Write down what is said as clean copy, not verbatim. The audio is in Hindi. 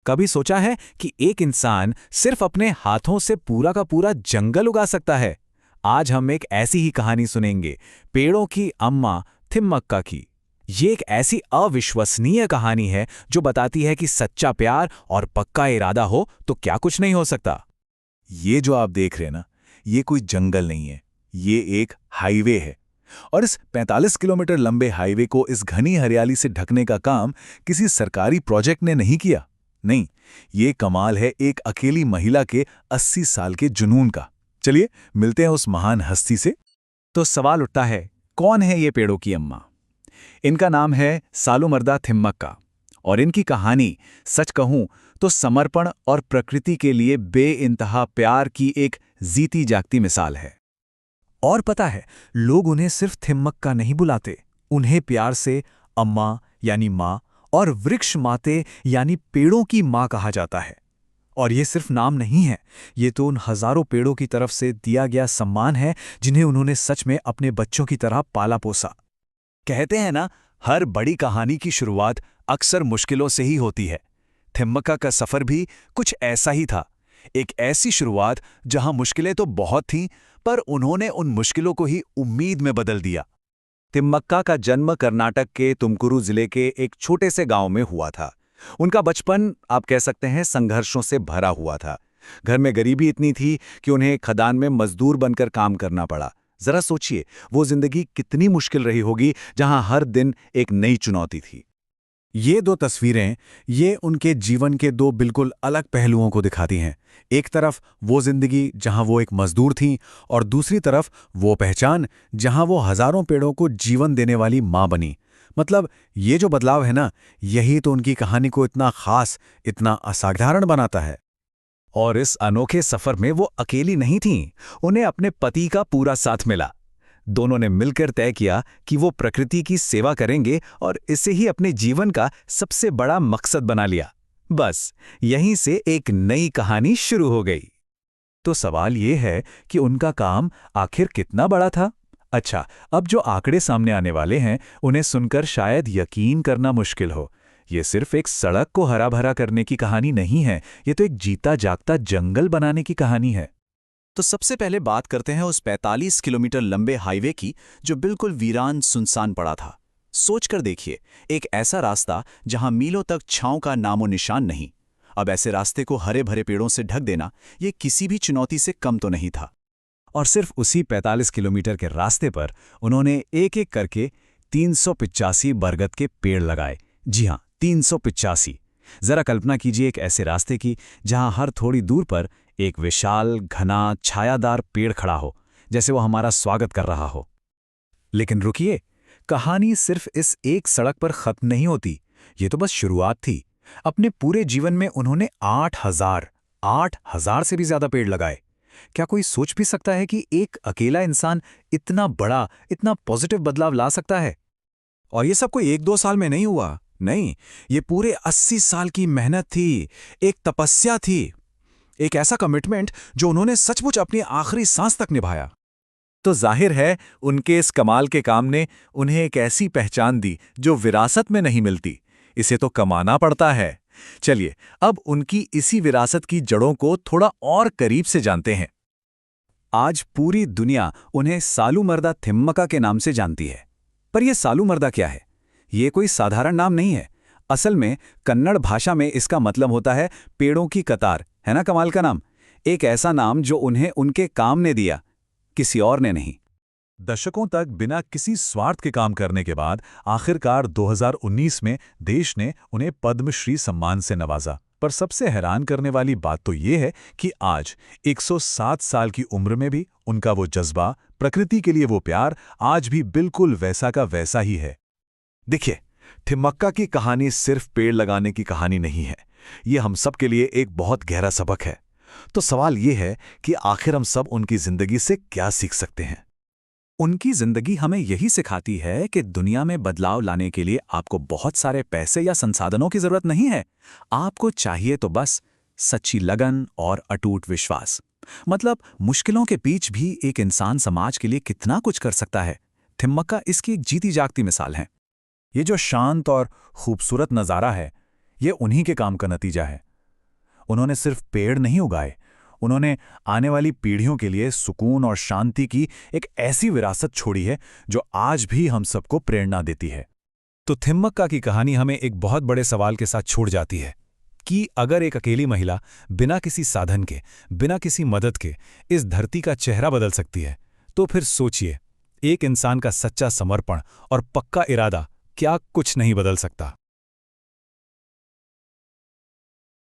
कभी सोचा है कि एक इंसान सिर्फ अपने हाथों से पूरा का पूरा जंगल उगा सकता है? आज हम एक ऐसी ही कहानी सुनेंगे, पेड़ों की अम्मा थिम्मक्का की। ये एक ऐसी अविश्वसनीय कहानी है जो बताती है कि सच्चा प्यार और पक्का इरादा हो तो क्या कुछ नहीं हो सकता। ये जो आप देख रहे हैं ना, ये कोई जंगल नहीं है, ये एक हाईवे है। और इस 45 किलोमीटर लंबे हाईवे को इस घनी हरियाली से ढकने का काम किसी सरकारी प्रोजेक्ट ने नहीं किया। नहीं, ये कमाल है एक अकेली महिला के 80 साल के जुनून का। चलिए मिलते हैं उस महान हस्ती से। तो सवाल उठता है, कौन है ये पेड़ों की अम्मा? इनका नाम है सालुमरदा थिम्मक्का और इनकी कहानी, सच कहूं तो समर्पण और प्रकृति के लिए बेइंतहा प्यार की एक जीती जागती मिसाल है। और पता है, लोग उन्हें सिर्फ थिम्मक्का नहीं बुलाते, उन्हें प्यार से अम्मा यानी माँ और वृक्ष माते यानी पेड़ों की माँ कहा जाता है। और ये सिर्फ नाम नहीं है, ये तो उन हजारों पेड़ों की तरफ से दिया गया सम्मान है जिन्हें उन्होंने सच में अपने बच्चों की तरह पाला पोसा। कहते हैं ना, हर बड़ी कहानी की शुरुआत अक्सर मुश्किलों से ही होती है। थिम्मक्का का सफर भी कुछ ऐसा ही था। एक ऐसी शुरुआत जहां मुश्किलें तो बहुत थीं, पर उन्होंने उन मुश्किलों को ही उम्मीद में बदल दिया। थिम्मक्का का जन्म कर्नाटक के तुमकुरू जिले के एक छोटे से गांव में हुआ था। उनका बचपन, आप कह सकते हैं, संघर्षों से भरा हुआ था। घर में गरीबी इतनी थी कि उन्हें खदान में मजदूर बनकर काम करना पड़ा। जरा सोचिए, वो जिंदगी कितनी मुश्किल रही होगी जहां हर दिन एक नई चुनौती थी। ये दो तस्वीरें, ये उनके जीवन के दो बिल्कुल अलग पहलुओं को दिखाती हैं। एक तरफ वो जिंदगी जहां वो एक मजदूर थीं और दूसरी तरफ वो पहचान जहां वो हजारों पेड़ों को जीवन देने वाली मां बनी। मतलब ये जो बदलाव है ना, यही तो उनकी कहानी को इतना खास, इतना असाधारण बनाता है। और इस अनोखे सफर में वो अकेली नहीं थीं, उन्हें अपने पति का पूरा साथ मिला। दोनों ने मिलकर तय किया कि वो प्रकृति की सेवा करेंगे और इसे ही अपने जीवन का सबसे बड़ा मकसद बना लिया। बस यहीं से एक नई कहानी शुरू हो गई। तो सवाल ये है कि उनका काम आखिर कितना बड़ा था? अच्छा, अब जो आंकड़े सामने आने वाले हैं, उन्हें सुनकर शायद यकीन करना मुश्किल हो। ये सिर्फ एक सड़क को हरा भरा करने की कहानी नहीं है, ये तो एक जीता जागता जंगल बनाने की कहानी है। तो सबसे पहले बात करते हैं उस 45 किलोमीटर लंबे हाईवे की, जो बिल्कुल वीरान सुनसान पड़ा था। सोचकर देखिए, एक ऐसा रास्ता जहां मीलों तक छांव का नामो निशान नहीं। अब ऐसे रास्ते को हरे भरे पेड़ों से ढक देना, ये किसी भी चुनौती से कम तो नहीं था। और सिर्फ उसी 45 किलोमीटर के रास्ते पर उन्होंने एक एक करके 385 बरगद के पेड़ लगाए। जी हाँ, 385। जरा कल्पना कीजिए एक ऐसे रास्ते की जहां हर थोड़ी दूर पर एक विशाल घना छायादार पेड़ खड़ा हो, जैसे वो हमारा स्वागत कर रहा हो। लेकिन रुकिए, कहानी सिर्फ इस एक सड़क पर खत्म नहीं होती। ये तो बस शुरुआत थी। अपने पूरे जीवन में उन्होंने 8,000 से भी ज्यादा पेड़ लगाए। क्या कोई सोच भी सकता है कि एक अकेला इंसान इतना बड़ा, इतना पॉजिटिव बदलाव ला सकता है? और ये सब कोई 1-2 साल में नहीं हुआ। नहीं, ये पूरे 80 साल की मेहनत थी, एक तपस्या थी, एक ऐसा कमिटमेंट जो उन्होंने सचमुच अपनी आखिरी सांस तक निभाया। तो जाहिर है, उनके इस कमाल के काम ने उन्हें एक ऐसी पहचान दी जो विरासत में नहीं मिलती। इसे तो कमाना पड़ता है। चलिए, अब उनकी इसी विरासत की जड़ों को थोड़ा और करीब से जानते हैं। आज पूरी दुनिया उन्हें सालुमरदा थिम्मक्का के नाम से जानती है। पर यह सालुमरदा क्या है? ये कोई साधारण नाम नहीं है। असल में कन्नड़ भाषा में इसका मतलब होता है पेड़ों की कतार। है ना कमाल का नाम? एक ऐसा नाम जो उन्हें उनके काम ने दिया, किसी और ने नहीं। दशकों तक बिना किसी स्वार्थ के काम करने के बाद आखिरकार 2019 में देश ने उन्हें पद्मश्री सम्मान से नवाजा। पर सबसे हैरान करने वाली बात तो ये है कि आज 107 साल की उम्र में भी उनका वो जज्बा, प्रकृति के लिए वो प्यार, आज भी बिल्कुल वैसा का वैसा ही है। देखिए, थिम्मक्का की कहानी सिर्फ पेड़ लगाने की कहानी नहीं है, ये हम सब के लिए एक बहुत गहरा सबक है। तो सवाल ये है कि आखिर हम सब उनकी जिंदगी से क्या सीख सकते हैं? उनकी जिंदगी हमें यही सिखाती है कि दुनिया में बदलाव लाने के लिए आपको बहुत सारे पैसे या संसाधनों की जरूरत नहीं है। आपको चाहिए तो बस सच्ची लगन और अटूट विश्वास। मतलब मुश्किलों के बीच भी एक इंसान समाज के लिए कितना कुछ कर सकता है। थिम्मक्का इसकी एक जीती जागती मिसाल है। ये जो शांत और खूबसूरत नज़ारा है, ये उन्हीं के काम का नतीजा है। उन्होंने सिर्फ पेड़ नहीं उगाए, उन्होंने आने वाली पीढ़ियों के लिए सुकून और शांति की एक ऐसी विरासत छोड़ी है जो आज भी हम सबको प्रेरणा देती है। तो थिम्मक्का की कहानी हमें एक बहुत बड़े सवाल के साथ छोड़ जाती है कि अगर एक अकेली महिला बिना किसी साधन के, बिना किसी मदद के इस धरती का चेहरा बदल सकती है, तो फिर सोचिए, एक इंसान का सच्चा समर्पण और पक्का इरादा क्या कुछ नहीं बदल सकता।